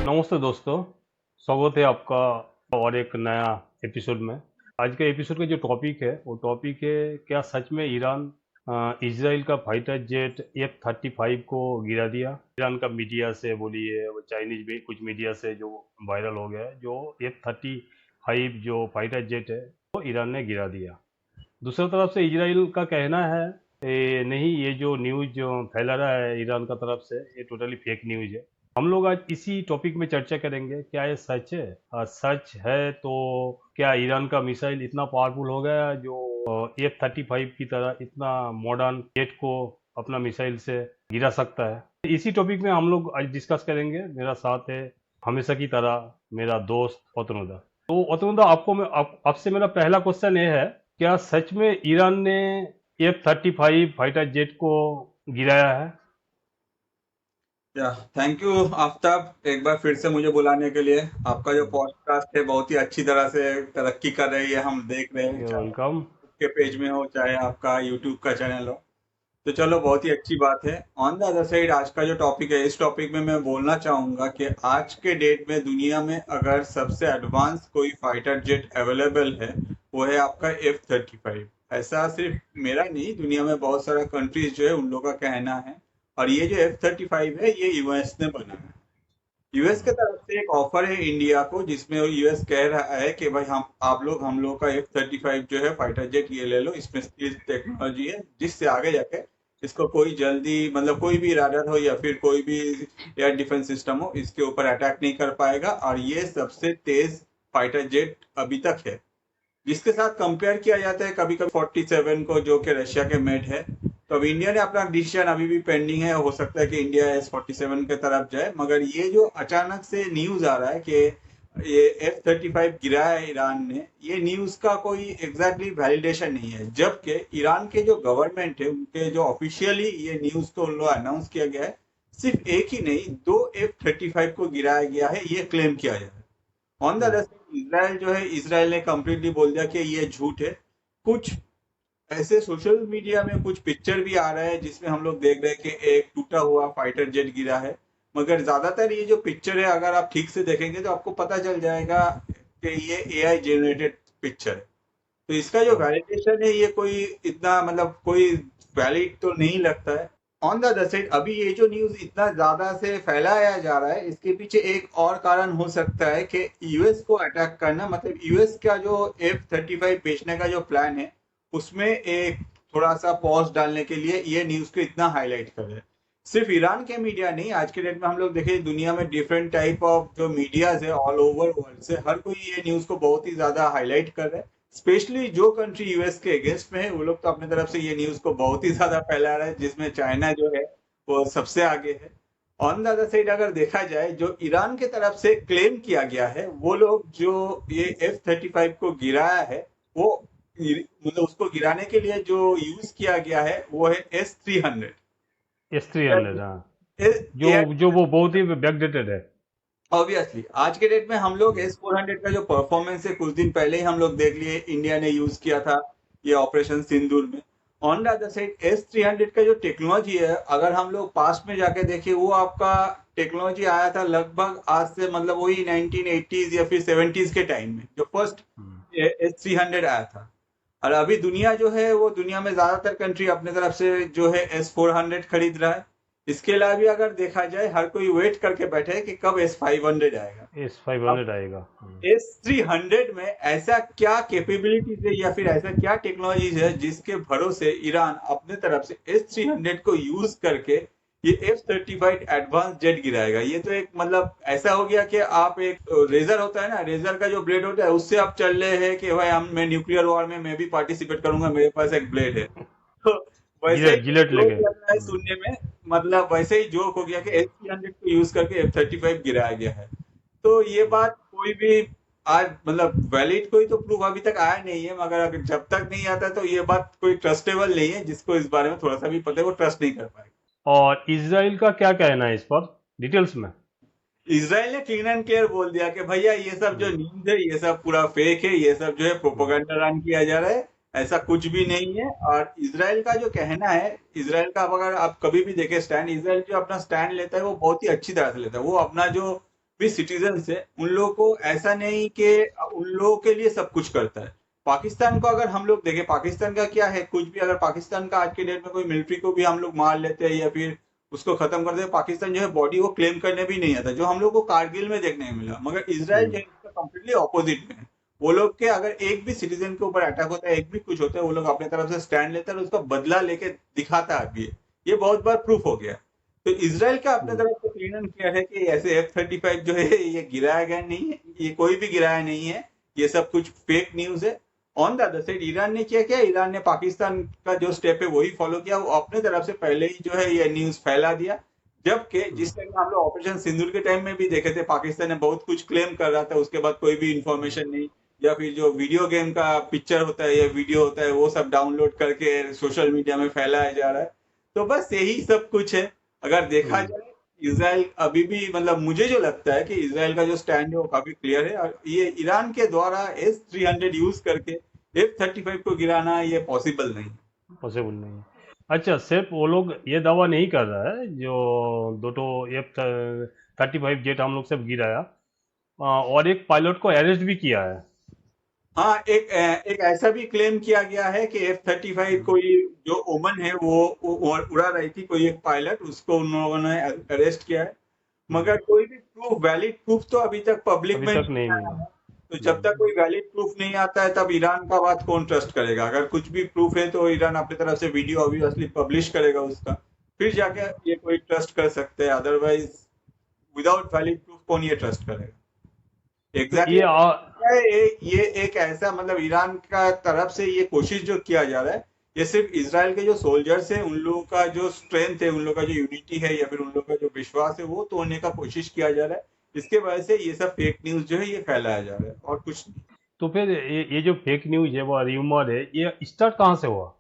नमस्ते दोस्तों, स्वागत है आपका और एक नया एपिसोड में। आज के एपिसोड का जो टॉपिक है वो टॉपिक है, क्या सच में ईरान इजराइल का फाइटर जेट F-35 को गिरा दिया। ईरान का मीडिया से बोलिए, वो चाइनीज भी कुछ मीडिया से जो वायरल हो गया है, जो F-35 जो फाइटर जेट है वो ईरान ने गिरा दिया। दूसरी तरफ से इजराइल का कहना है नहीं, ये जो न्यूज जो फैला रहा है ईरान का तरफ से, ये टोटली फेक न्यूज है। हम लोग आज इसी टॉपिक में चर्चा करेंगे, क्या ये सच है। सच है तो क्या ईरान का मिसाइल इतना पावरफुल हो गया जो F-35 की तरह इतना मॉडर्न जेट को अपना मिसाइल से गिरा सकता है। इसी टॉपिक में हम लोग आज डिस्कस करेंगे। मेरा साथ है हमेशा की तरह मेरा दोस्त अतनुदा। तो अतनुदा, आपसे मेरा पहला क्वेश्चन ये है, क्या सच में ईरान ने F-35 फाइटर जेट को गिराया है? या थैंक यू आफ्ताब, एक बार फिर से मुझे बुलाने के लिए। आपका जो पॉडकास्ट है बहुत ही अच्छी तरह से तरक्की कर रही है, हम देख रहे हैं, चाहे वेलकम। Facebook के पेज में हो चाहे आपका यूट्यूब का चैनल हो। तो चलो, बहुत ही अच्छी बात है। ऑन द अदर साइड, आज का जो टॉपिक है, इस टॉपिक में मैं बोलना चाहूंगा कि आज के डेट में दुनिया में अगर सबसे एडवांस कोई फाइटर जेट अवेलेबल है, वो है आपका F-35। ऐसा सिर्फ मेरा नहीं, दुनिया में बहुत सारा कंट्रीज जो है उन लोगों का कहना है। और ये जो F-35 है, ये यूएस ने बना है। यूएस के तरफ से एक ऑफर है इंडिया को, जिसमें यूएस कह रहा है कि भाई हम लोग का F-35 जो है फाइटर जेट, ये ले लो, इसमें टेक्नोलॉजी है जिससे आगे जाके इसको कोई जल्दी, मतलब कोई भी राडार हो या फिर कोई भी एयर डिफेंस सिस्टम हो, इसके ऊपर अटैक नहीं कर पाएगा। और ये सबसे तेज फाइटर जेट अभी तक है, जिसके साथ कंपेयर किया जाता है कभी कभी 47 को, जो कि रशिया के मेड है। तो अब इंडिया ने अपना डिसीजन अभी भी पेंडिंग है, हो सकता है कि इंडिया S-47 के तरफ जाए। मगर ये जो अचानक से न्यूज आ रहा है कि ये F-35 गिरा है ईरान ने, ये न्यूज का कोई एग्जैक्टली वैलिडेशन नहीं है। जबकि ईरान के जो गवर्नमेंट है, उनके जो ऑफिशियली ये न्यूज को उन लोग अनाउंस किया गया है, सिर्फ एक ही नहीं, 2 F-35 को गिराया गया है, ये क्लेम किया जा रहा है। On the other side, Israel जो है, इसराइल ने कंप्लीटली बोल दिया कि ये झूठ है। कुछ ऐसे सोशल मीडिया में कुछ पिक्चर भी आ रहा है जिसमें हम लोग देख रहे हैं कि एक टूटा हुआ फाइटर जेट गिरा है। मगर ज्यादातर ये जो पिक्चर है, अगर आप ठीक से देखेंगे तो आपको पता चल जाएगा कि ये एआई जनरेटेड पिक्चर है। तो इसका जो वैलिडेशन है, ये कोई इतना, मतलब कोई वैलिड तो नहीं लगता है। ऑन द अदर साइड, अभी ये जो न्यूज इतना ज्यादा से फैलाया जा रहा है, इसके पीछे एक और कारण हो सकता है कि यूएस को अटैक करना, मतलब यूएस का जो F-35 बेचने का जो प्लान है, उसमें एक थोड़ा सा पॉज डालने के लिए ये न्यूज को इतना हाईलाइट कर रहे हैं। सिर्फ ईरान के मीडिया नहीं, आज के डेट में हम लोग देखें दुनिया में डिफरेंट टाइप ऑफ जो मीडियाज है ऑल ओवर वर्ल्ड से, हर कोई ये न्यूज को बहुत ही ज्यादा हाईलाइट कर रहा है। स्पेशली जो कंट्री यूएस के अगेंस्ट में है, वो लोग तो अपनी तरफ से ये न्यूज को बहुत ही ज्यादा फैला रहा है, जिसमें चाइना जो है वो सबसे आगे है। ऑन द अदर साइड, अगर देखा जाए, जो ईरान के तरफ से क्लेम किया गया है, वो लोग जो ये F-35 को गिराया है, वो मतलब उसको गिराने के लिए जो यूज किया गया है वो है S-300। S-300, हाँ। जो एयर जो वो बहुत ही बैकडेटेड है। ऑब्वियसली आज के डेट में हम लोग S-400 का जो परफॉर्मेंस है, कुछ दिन पहले ही हम लोग देख लिए, इंडिया ने यूज किया था ये ऑपरेशन सिंदूर में। On the other side, S-300 का जो टेक्नोलॉजी है, अगर हम लोग पास्ट में जाके देखें, वो आपका टेक्नोलॉजी आया था लगभग आज से, मतलब वही 1980s या फिर 70s के टाइम में, जो फर्स्ट S-300 आया था। और अभी दुनिया जो है, वो दुनिया में ज्यादातर कंट्री अपने तरफ से जो है S-400 खरीद रहा है। इसके अलावा भी अगर देखा जाए, हर कोई वेट करके बैठे है कि कब S-500 आएगा। अब S-500 आएगा। S-300 में ऐसा क्या कैपेबिलिटीज है या फिर ऐसा क्या टेक्नोलॉजीज है जिसके भरोसे ईरान अपने तरफ से S-300 को यूज करके ये F-35 एडवांस जेट गिराएगा। ये तो एक, मतलब ऐसा हो गया कि आप एक रेजर होता है ना, रेजर का जो ब्लेड होता है, उससे आप चल रहे हैं कि भाई मैं न्यूक्लियर वॉर में मैं भी पार्टिसिपेट करूंगा, मेरे पास एक ब्लेड है। तो वैसे ही जिलेट जिलेट जोक लेके। लग रहा है सुनने में, मतलब वैसे ही जोक हो गया कि S-300 को यूज करके F-35 गिराया गया है। तो ये बात कोई भी आज, मतलब वैलिड कोई तो प्रूफ अभी तक आया नहीं है, मगर अगर जब तक नहीं आता तो ये बात कोई ट्रस्टेबल नहीं है। जिसको इस बारे में थोड़ा सा भी पता है, वो ट्रस्ट नहीं कर पाएगा। और इसराइल का क्या कहना है इस पर, डिटेल्स में? इसराइल ने क्लीन एंड क्लियर बोल दिया कि भैया ये सब जो न्यूज है, ये सब पूरा फेक है, ये सब जो है प्रोपोगंडा रन किया जा रहा है, ऐसा कुछ भी नहीं है। और इसराइल का जो कहना है, इसराइल का अगर आप कभी भी देखें स्टैंड, इसराइल जो अपना स्टैंड लेता है वो बहुत ही अच्छी तरह से लेता है। वो अपना जो भी सिटीजन्स है उन लोगों को ऐसा नहीं कि उन लोगों के लिए सब कुछ करता है। पाकिस्तान को अगर हम लोग देखें, पाकिस्तान का क्या है, कुछ भी अगर पाकिस्तान का आज के डेट में कोई मिलिट्री को भी हम लोग मार लेते हैं या फिर उसको खत्म कर देते, पाकिस्तान जो है बॉडी को क्लेम करने भी नहीं आता, जो हम लोग को कारगिल में देखने को मिला। मगर इसराइल जो हम्म, है इसका कम्प्लीटली ऑपोजिट में है। वो लोग के अगर एक भी सिटीजन के ऊपर अटैक होता है, एक भी कुछ होता है, वो लोग अपने तरफ से स्टैंड लेते हैं और उसका बदला लेके दिखाता है अभी। ये बहुत बार प्रूफ हो गया। तो इसराइल का अपने हम्म, तरफ से क्लीन किया है कि ऐसे F-35 जो है ये गिराया गया नहीं है, ये कोई भी गिराया नहीं है, ये सब कुछ फेक न्यूज है। On the other side Iran ने किया क्या, ईरान ने पाकिस्तान का जो स्टेप है वही फॉलो किया, वो अपने तरफ से पहले ही जो है ये न्यूज फैला दिया। जबकि हम्म, जिस टाइम हम लोग ऑपरेशन सिंदूर के टाइम में भी देखे थे, पाकिस्तान ने बहुत कुछ क्लेम कर रहा था, उसके बाद कोई भी हम्म, इंफॉर्मेशन नहीं। या फिर जो वीडियो गेम का पिक्चर होता है या वीडियो होता है वो सब डाउनलोड करके सोशल मीडिया में फैलाया जा रहा है। तो बस यही सब कुछ है। अगर देखा हम्म। जाए, इसराइल अभी भी, मतलब मुझे जो लगता है कि इसराइल का जो स्टैंड है वो काफी क्लियर है, और ये ईरान के द्वारा S-300 यूज करके F-35 को गिराना ये पॉसिबल नहीं। पॉसिबल नहीं है। अच्छा, सिर्फ वो लोग ये दावा नहीं कर रहा है जो दो तो F-35 जेट हम लोग सब गिराया, और एक पायलट को अरेस्ट भी किया है। हाँ, एक ऐसा भी क्लेम किया गया है कि F-35 हम्म, कोई जो ओमन है वो उड़ा रही थी, कोई एक पायलट, उसको उन लोगों ने अरेस्ट किया है। हम्म। मगर कोई भी प्रूफ, वैलिड प्रूफ तो अभी तक पब्लिक अभी में तक नहीं नहीं आया मिला। है। तो जब तक कोई वैलिड प्रूफ नहीं आता है तब ईरान का बात कौन ट्रस्ट करेगा। अगर कुछ भी प्रूफ है तो ईरान अपनी तरफ से वीडियो ऑब्वियसली पब्लिश करेगा उसका, फिर जाके ये कोई ट्रस्ट कर सकते हैं। अदरवाइज विदाउट वैलिड प्रूफ कौन ये ट्रस्ट करेगा। तो एग्जैक्टली ये ये एक ऐसा, मतलब ईरान का तरफ से ये कोशिश जो किया जा रहा है, ये सिर्फ इसराइल के जो सोल्जर्स है उन लोगों का जो स्ट्रेंथ है, उन लोगों का जो यूनिटी है या फिर उन लोगों का जो विश्वास है वो तोड़ने का कोशिश किया जा रहा है। इसके वजह से ये सब फेक न्यूज जो है ये फैलाया जा रहा है और कुछ नहीं। तो फिर ये जो फेक न्यूज है, वो र्यूमर है, ये स्टार्ट कहाँ से हुआ?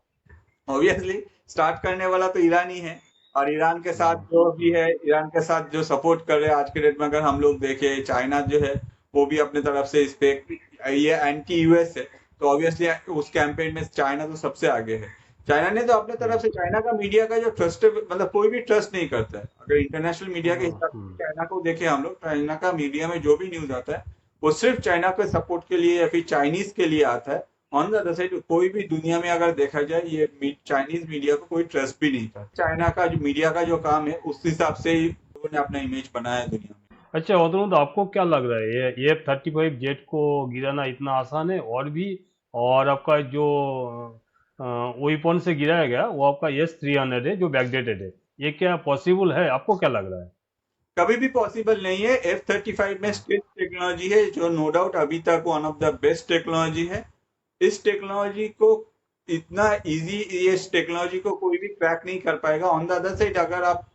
ऑब्वियसली स्टार्ट करने वाला तो ईरान ही है। और ईरान के साथ हम्म, जो भी है, ईरान के साथ जो सपोर्ट कर रहे हैं आज के डेट में, अगर हम लोग देखें, चाइना जो है वो भी अपने तरफ से इस पे, ये एंटी यूएस है, तो ऑब्वियसली उस कैंपेन में चाइना तो सबसे आगे है। चाइना ने तो अपने तरफ से, चाइना का मीडिया का जो ट्रस्ट, मतलब कोई भी ट्रस्ट नहीं करता है। अगर इंटरनेशनल मीडिया के हम्म, हिसाब से चाइना को देखें हम लोग, चाइना का मीडिया में जो भी न्यूज आता है वो सिर्फ चाइना के सपोर्ट के लिए या फिर चाइनीज के लिए आता है। ऑन द अदर साइड कोई भी दुनिया में अगर देखा जाए, ये चाइनीज मीडिया को कोई ट्रस्ट भी नहीं करता। चाइना का जो मीडिया का जो काम है उस हिसाब से ही लोगों ने अपना इमेज बनाया है दुनिया में। अच्छा अतुल, तो आपको क्या लग रहा है, ये F-35 जेट को गिराना इतना आसान है? और भी, और आपका जो वेपन से गिराया गया वो आपका S-300 है जो बैकडेटेड है, ये क्या पॉसिबल है? आपको क्या लग रहा है? कभी भी पॉसिबल नहीं है। F-35 में हाँ, स्टिल टेक्नोलॉजी है जो नो डाउट अभी तक one of the best technology है। इस टेक्नोलॉजी को इतना इजी, इस टेक्नोलॉजी को कोई भी क्रैक नहीं कर पाएगा। ऑन द अदर साइड अगर आप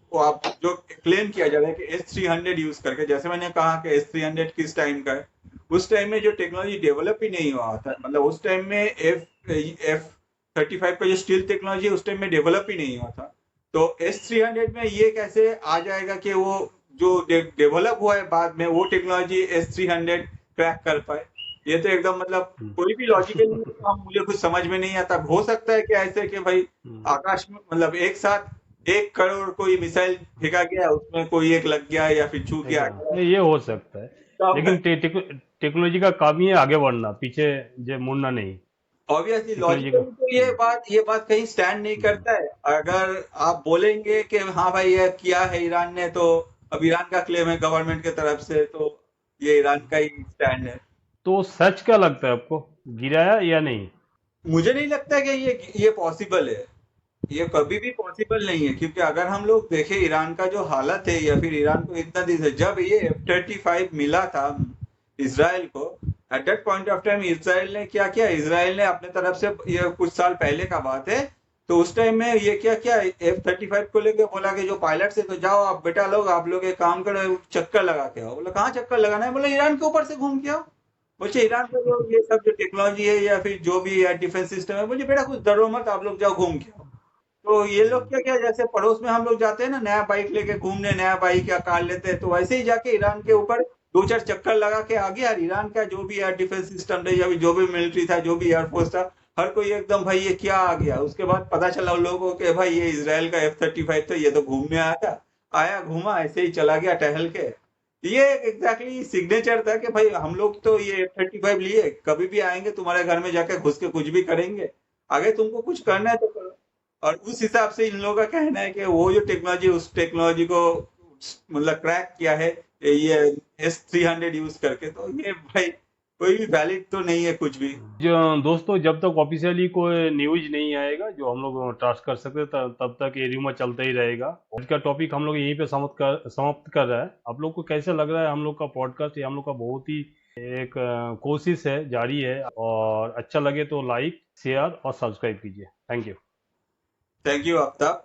जो क्लेम किया जा रहा है कि S-300 यूज करके, जैसे मैंने कहा कि S-300 किस टाइम का है, उस टाइम में जो टेक्नोलॉजी डेवलप ही नहीं हुआ था, मतलब उस टाइम में F-35 का जो स्टील टेक्नोलॉजी है उस टाइम में डेवलप ही नहीं हुआ था। तो S-300 में ये कैसे आ जाएगा कि वो जो डेवलप हुआ है बाद में वो टेक्नोलॉजी S-300 क्रैक कर पाए। ये तो एकदम, मतलब हम्म, कोई भी लॉजिकली हम, मुझे कुछ समझ में नहीं आता। हो सकता है कि ऐसे कि भाई हम्म, आकाश में, मतलब एक साथ 1 करोड़ कोई मिसाइल फेंका गया, उसमें कोई एक लग गया या फिर छू गया, ऐसा नहीं, ये हो सकता है, तब लेकिन टेक्नोलॉजी का काम ही है आगे बढ़ना, पीछे जो मुड़ना नहीं। ऑब्वियसली टेक्नोलॉजी का। लॉजिकली तो ये बात कहीं स्टैंड नहीं हम्म, करता है। अगर आप बोलेंगे कि हाँ भाई ये किया है ईरान ने, तो अब ईरान का क्लेम है गवर्नमेंट की तरफ से, तो ये ईरान का ही स्टैंड है। तो सच क्या लगता है आपको, गिराया या नहीं? मुझे नहीं लगता कि ये पॉसिबल है। ये कभी भी पॉसिबल नहीं है, क्योंकि अगर हम लोग देखें ईरान का जो हालत है, या फिर ईरान को इतना दिन से, जब ये F-35 मिला था इसराइल को, at that point of time Israel ने क्या किया, इसराइल ने अपने तरफ से, ये कुछ साल पहले का बात है, तो उस टाइम में ये क्या किया, F-35 को लेके बोला कि जो पायलट से, तो जाओ आप बेटा लोग, आप लोग एक काम करो, चक्कर लगा के आओ। बोला कहाँ चक्कर लगाना है? बोला ईरान के ऊपर से घूम के आओ। बोले ईरान का जो ये सब जो टेक्नोलॉजी है या फिर जो भी डिफेंस सिस्टम है, बोले बेटा कुछ डरो मत, आप लोग जाओ घूम के आओ। तो ये लोग हम्म, क्या क्या, जैसे पड़ोस में हम लोग जाते हैं ना नया बाइक लेके घूमने, नया बाइक या कार लेते हैं, तो वैसे ही जाके ईरान के ऊपर 2-4 चक्कर लगा के आ गया। यार ईरान का जो भी एयर डिफेंस सिस्टम था या फिर जो भी मिलिट्री था, जो भी एयरफोर्स था, हर कोई एकदम भाई ये क्या आ गया। उसके बाद पता चला उन लोगों को कि भाई ये इसराइल का F-35 था, ये तो घूमने आया था, आया घूमा ऐसे ही चला गया टहल के। ये एग्जैक्टली सिग्नेचर था कि भाई हम लोग तो ये F-35 लिए, कभी भी आएंगे तुम्हारे घर में जाके घुस के कुछ भी करेंगे, आगे तुमको कुछ करना है तो करो। और उस हिसाब से इन लोगों का कहना है कि वो जो टेक्नोलॉजी, उस टेक्नोलॉजी को मतलब क्रैक किया है ये S-300 यूज करके, तो ये भाई कोई भी वैलिड तो नहीं है कुछ भी। जो दोस्तों, जब तक ऑफिशियली कोई न्यूज नहीं आएगा जो हम लोग ट्रस्ट कर सकते, तब तक ये रूमर चलता ही रहेगा। आज का टॉपिक हम लोग यहीं पे समाप्त कर रहा है। आप लोग को कैसे लग रहा है हम लोग का पॉडकास्ट? ये हम लोग का बहुत ही एक कोशिश है, जारी है, और अच्छा लगे तो लाइक, शेयर और सब्सक्राइब कीजिए। Thank you. Thank you Aftab.